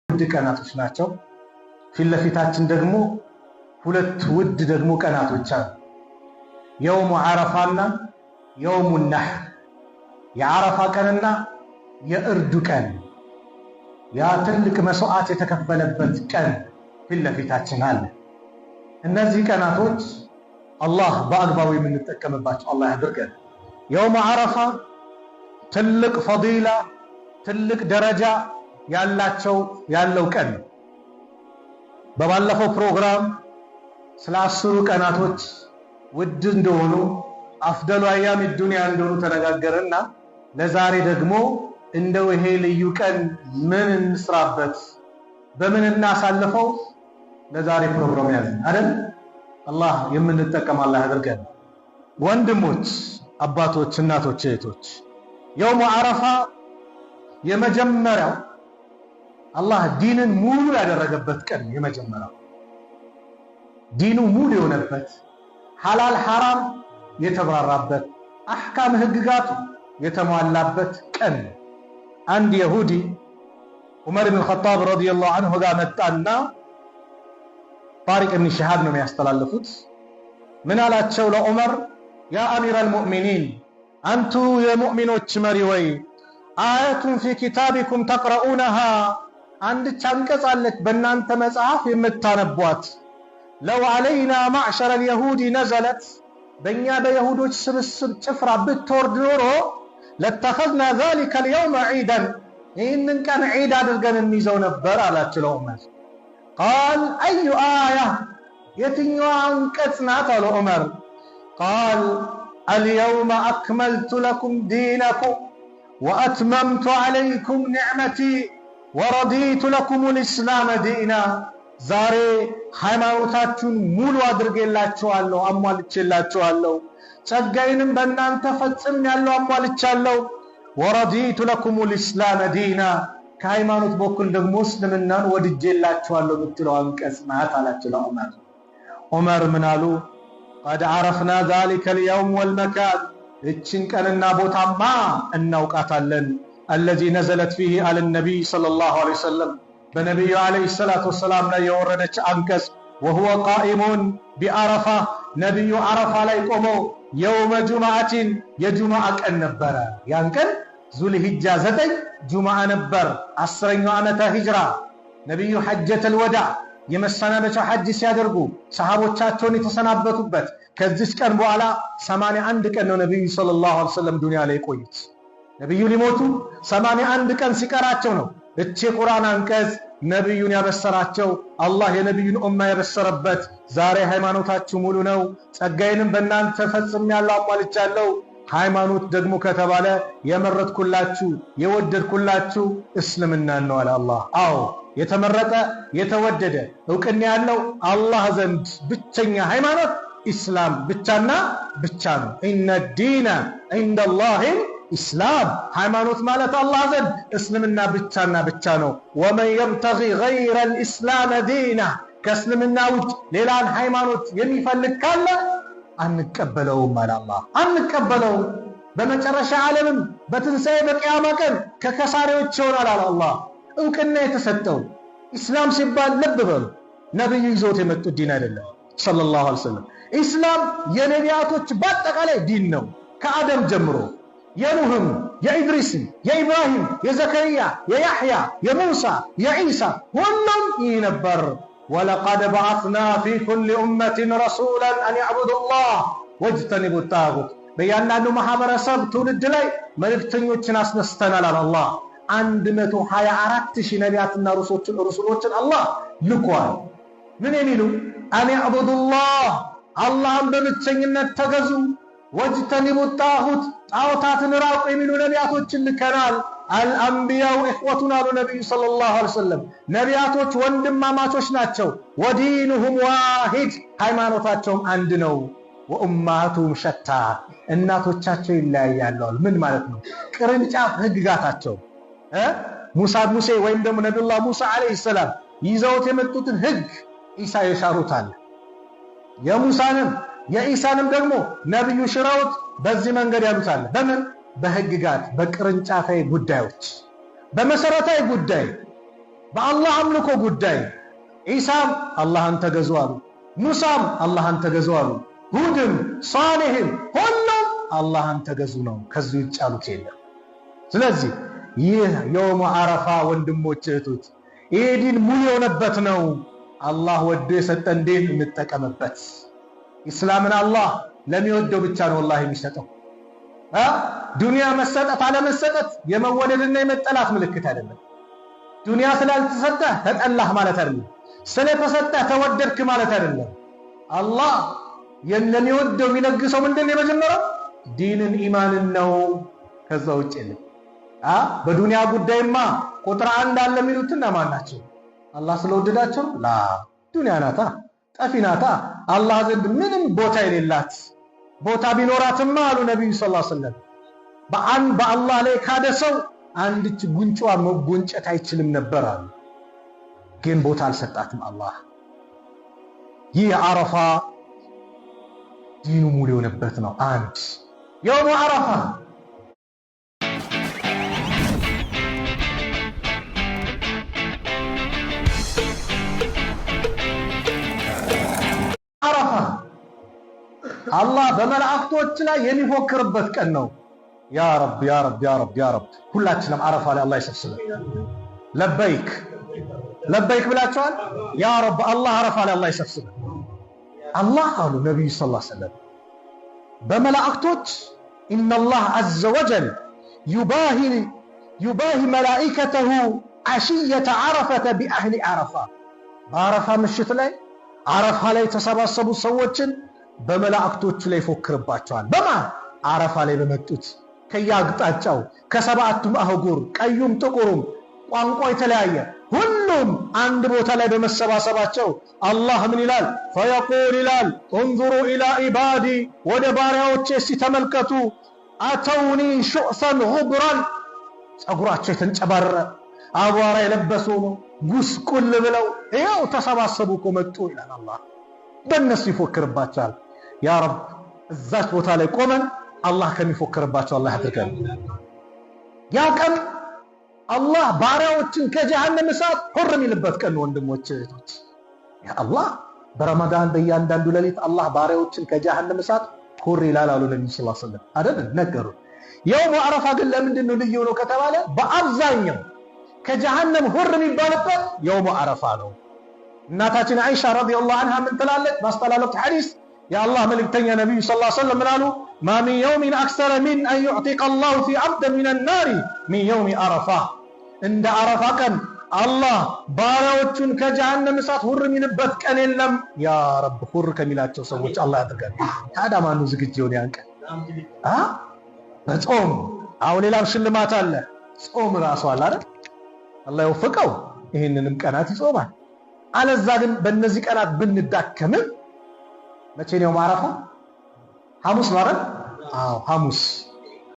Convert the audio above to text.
ውድ ቀናቶች ናቸው። ፊት ለፊታችን ደግሞ ሁለት ውድ ደግሞ ቀናቶች አሉ። የውሙ ዓረፋና የውሙ ነሕር፣ የዓረፋ ቀንና የእርዱ ቀን፣ ያ ትልቅ መስዋዕት የተከፈለበት ቀን ፊት ለፊታችን አለ። እነዚህ ቀናቶች አላህ በአግባቡ የምንጠቀምባቸው አላህ ያድርገን። የውሙ ዓረፋ ትልቅ ፈዲላ ትልቅ ደረጃ ያለው ቀን ነው። በባለፈው ፕሮግራም ስለ 10 ቀናቶች ውድ እንደሆኑ አፍደሉ አያም ዱንያ እንደሆኑ ተነጋገርና ለዛሬ ደግሞ እንደው ይሄ ልዩ ቀን ምን እንስራበት በምን እናሳልፈው ለዛሬ ፕሮግራም ያዘን አይደል? አላህ የምንጠቀም አላህ ያድርገን። ወንድሞች፣ አባቶች፣ እናቶች፣ እህቶች የውሙ ዓረፋ የመጀመሪያው አላህ ዲንን ሙሉ ያደረገበት ቀን፣ የመጀመሪያው ዲኑ ሙሉ የሆነበት፣ ሐላል ሐራም የተብራራበት፣ አህካም ህግጋቱ የተሟላበት ቀን። አንድ ይሁዲ ዑመር ኢብኑ ኸጣብ ረዲየላሁ ዐንሁ ጋር መጣና ጣሪቅ ኢብኑ ሺሃብ ነው የሚያስተላልፉት። ምን አላቸው ለዑመር? ያ አሚረል ሙእሚኒን፣ አንቱ የሙእሚኖች መሪ ወይ፣ አያቱን ፊ ኪታቢኩም ተቅረኡነሃ፣ አንድች አንቀጽ አለች በእናንተ መጽሐፍ የምታነቧት። ለው ዐለይና ማዕሸረል የሁዲ ነዘለት፣ በእኛ በየሁዶች ስብስብ ጭፍራ ብትወርድ ኖሮ ለተኸዝና ዛሊከል የውመ ዒደን፣ ይህንን ቀን ዒድ አድርገን እንይዘው ነበር አላቸው ለዑመር። ቃል አዩ አያ፣ የትኛዋ አንቀጽ ናት አሉ ዑመር። ቃል አልየውመ አክመልቱ ለኩም ዲነኩም ወአትመምቱ ዐለይኩም ኒዕመቲ ወረዲቱ ለኩም ልእስላመ ዲና፣ ዛሬ ሃይማኖታችሁን ሙሉ አድርጌላችኋለሁ፣ አሟልቼላችኋለሁ፣ ጸጋዬንም በእናንተ ፈጽሜያለሁ፣ አሟልቻለሁ። ወረዲቱ ለኩም ልእስላመ ዲና፣ ከሃይማኖት በኩል ደግሞ እስልምናን ወድጄላችኋለሁ የምትለው አንቀጽ ናት አላቸው ለዑመር። ዑመር ምን አሉ? ቀድ ዐረፍና ዛሊከል የውም ወልመካን፣ እችን ቀንና ቦታማ እናውቃታለን። አለዚ ነዘለት ፊህ አለ ነቢይ ሰለላሁ ዐለይሂ ወሰለም፣ በነቢዩ ዐለይሂ ሰላቱ ወሰላም ላይ የወረደች አንቀጽ። ወሁወ ቃኢሙን ቢዐረፋ፣ ነቢዩ ዐረፋ ላይ ቆመው የውመ ጁምዓቲን፣ የጁምዓ ቀን ነበረ። ያን ቀን ዙልሂጃ 9 ጁምዓ ነበር። 10ኛው ዓመተ ሂጅራ ነቢዩ ሐጀተል ወዳዕ የመሰናበቻው ሐጅ ሲያደርጉ ሰሃቦቻቸውን የተሰናበቱበት ከዚች ቀን በኋላ 81 ቀን ነው ነቢዩ ሰለላሁ ዐለይሂ ወሰለም ዱንያ ላይ ቆዩት። ነቢዩ ሊሞቱ 81 ቀን ሲቀራቸው ነው እቺ ቁርአን አንቀጽ ነቢዩን ያበሰራቸው። አላህ የነቢዩን ኡማ የበሰረበት ዛሬ ሃይማኖታችሁ ሙሉ ነው፣ ጸጋዬንም በእናንተ ፈጽሜያለሁ፣ አሟልቻለሁ። ሃይማኖት ደግሞ ከተባለ የመረጥኩላችሁ የወደድኩላችሁ እስልምናን ነው አለ አላህ። አዎ የተመረጠ የተወደደ እውቅና ያለው አላህ ዘንድ ብቸኛ ሃይማኖት ኢስላም ብቻና ብቻ ነው። ኢነ ዲነ ዒንደላሂ ኢስላም፣ ሃይማኖት ማለት አላህ ዘንድ እስልምና ብቻና ብቻ ነው። ወመን የብተጊ ገይረል ኢስላም ዲና፣ ከእስልምና ውጭ ሌላን ሃይማኖት የሚፈልግ ካለ አንቀበለውም አለ አላህ። አንቀበለውም። በመጨረሻ ዓለምም በትንሣኤ በቂያማ ቀን ከከሳሪዎች ይሆናል አለ አላህ። እውቅና የተሰጠው ኢስላም ሲባል ልብ በሉ፣ ነብዩ ይዞት የመጡት ዲን አይደለም ሰለላሁ ዐለይሂ ወሰለም። ኢስላም የነቢያቶች በአጠቃላይ ዲን ነው። ከአደም ጀምሮ የኑህም፣ የኢድሪስም፣ የኢብራሂም፣ የዘከርያ፣ የያሕያ፣ የሙሳ፣ የዒሳ ሁሉም ይህ ነበር። ወለቀድ በዐስና ፊ ኩሊ ኡመትን ረሱላን አን ያዕቡዱ ላህ ወጅተኒቡ ጣጉት፣ በእያንዳንዱ ማህበረሰብ ትውልድ ላይ መልእክተኞችን አስነስተናል አለ አላህ። 124,000 ነቢያትና ሩሱሎችን አላህ ልኳል። ምን የሚሉ? አን ያዕቡዱ ላህ፣ አላህን በብቸኝነት ተገዙ፣ ወጅተኒቡ ጣጉት፣ ጣዖታትን ራቁ የሚሉ ነቢያቶችን ልከናል። አልአንቢያው ኢኽወቱን አሉ ነቢዩ ሰለላሁ ዐለይሂ ወሰለም። ነቢያቶች ወንድማማቾች ናቸው። ወዲኑሁም ዋሂድ፣ ሃይማኖታቸውም አንድ ነው። ወኡማቱም ሸታ፣ እናቶቻቸው ይለያያሉ። ምን ማለት ነው? ቅርንጫፍ ህግጋታቸው ሙሴ ወይም ደግሞ ነቢዩላህ ሙሳ ዐለይሂ ሰላም ይዘውት የመጡትን ህግ ኢሳ የሻሩታል። የሙሳንም የኢሳንም ደግሞ ነቢዩ ሽረውት በዚህ መንገድ ያሉታል። በምን? በህግጋት በቅርንጫፋዊ ጉዳዮች። በመሰረታዊ ጉዳይ በአላህ አምልኮ ጉዳይ ዒሳም አላህን ተገዙ አሉ፣ ሙሳም አላህን ተገዙ አሉ፣ ሁድም ሷሊህም ሁሉም አላህን ተገዙ ነው። ከዚህ ውጭ ያሉት የለም። ስለዚህ ይህ የውሙ ዓረፋ ወንድሞች እህቶች፣ ይህ ዲን ሙሉ የሆነበት ነው። አላህ ወዶ የሰጠን ዲን እንጠቀምበት። ኢስላምን አላህ ለሚወደው ብቻ ነው ወላሂ የሚሰጠው። ዱንያ መሰጠት አለመሰጠት የመወደድና የመጠላት ምልክት አይደለም። ዱንያ ስላልተሰጠህ ተጠላህ ማለት አይደለም። ስለተሰጠህ ተወደድክ ማለት አይደለም። አላህ ለሚወደው የሚለግሰው ምንድን ነው? የመጀመሪያው ዲንን ኢማንን ነው። ከዛ ውጭ የለም። በዱንያ ጉዳይማ ቁጥር አንድ አለ የሚሉትና ማን ናቸው? አላህ ስለወደዳቸው ላ ዱንያ ናታ፣ ጠፊ ናታ፣ አላህ ዘንድ ምንም ቦታ የሌላት። ቦታ ቢኖራትማ አሉ ነቢዩ ሰለላሁ ዐለይሂ ወሰለም በአላህ ላይ ካደ ሰው አንድች ጉንጯ መጎንጨት አይችልም ነበር አሉ። ግን ቦታ አልሰጣትም አላህ። ይህ ዓረፋ ዲኑ ሙሉ የሆነበት ነው። አንድ የውሙ ዓረፋ አላህ በመላእክቶች ላይ የሚፎክርበት ቀን ነው። ያ ረብ ያ ረብ ያ ረብ ያ ረብ። ሁላችንም ዓረፋ ላይ አላህ ይሰብስበን። ለበይክ ለበይክ ብላችኋል። ያ ረብ አላህ ዓረፋ ላይ አላህ ይሰብስበን። አላህ አሉ ነቢዩ ሰለላሁ ዐለይሂ ወሰለም በመላእክቶች ኢነላህ ዐዘ ወጀል ዩባሂ መላኢከተሁ ዐሽየተ ዓረፈተ ቢአህሊ ዓረፋ። በዓረፋ ምሽት ላይ ዓረፋ ላይ የተሰባሰቡ ሰዎችን በመላእክቶቹ ላይ ይፎክርባቸዋል። በማን ዓረፋ ላይ በመጡት ከየአቅጣጫው ከሰባቱም አህጉር ቀዩም ጥቁሩም ቋንቋ የተለያየ ሁሉም አንድ ቦታ ላይ በመሰባሰባቸው አላህ ምን ይላል? ፈየቁል ይላል እንዙሩ ኢላ ኢባዲ፣ ወደ ባሪያዎቼ ሲተመልከቱ፣ አተውኒ ሹዕሰን ጉብራን፣ ጸጉራቸው የተንጨባረረ አቧራ የለበሱ ጉስቁል ብለው ይኸው ተሰባሰቡ እኮ መጡ ይላል አላህ። በእነሱ ይፎክርባቸዋል። ያ ረብ እዛች ቦታ ላይ ቆመን አላህ ከሚፎክርባቸው አላህ ያድርገን። ያ ቀን አላህ ባሪያዎችን ከጀሃነም እሳት ሁር የሚልበት ቀን ወንድሞች እህቶች። ያ አላህ በረመዳን በእያንዳንዱ ሌሊት አላህ ባሪያዎችን ከጀሃነም እሳት ሁር ይላል አሉ ነብዩ ሰለላሁ ዐለይሂ ወሰለም አይደል? ነገሩ። የውሙ ዓረፋ ግን ለምንድን ነው ልዩ ነው ከተባለ በአብዛኛው ከጀሃነም ሁር የሚባልበት የውሙ ዓረፋ ነው። እናታችን አይሻ ረዲየላሁ ዐንሃ ምን ትላለች? ባስተላለፉት ሐዲስ የአላህ መልእክተኛ ነብዩ ሰለላሁ ዐለይሂ ወሰለም ምን አሉ? ማ ሚን የውሚን አክሰረ ሚን አን ዩዕቲቀ አላሁ ፊ ዐብድን ሚነ ናሪ ሚን የውሚ ዓረፋ። እንደ ዓረፋ ቀን አላህ ባሪያዎቹን ከጀሃነም እሳት ሁር የሚልበት ቀን የለም። ያ ረብ ሁር ከሚላቸው ሰዎች አላህ ያድርገን። ታዲያ ማን ነው ዝግጁ የሆነ ያን ቀን? በጾም አሁን ሌላም ሽልማት አለ። ጾም ራሱ አለ አይደል? አላህ ይወፍቀው ይህንንም ቀናት ይጾማል። አለዛ ግን በእነዚህ ቀናት ብንዳከምም መቼ ነው ዓረፋ? ሐሙስ ነው አይደል? አዎ ሐሙስ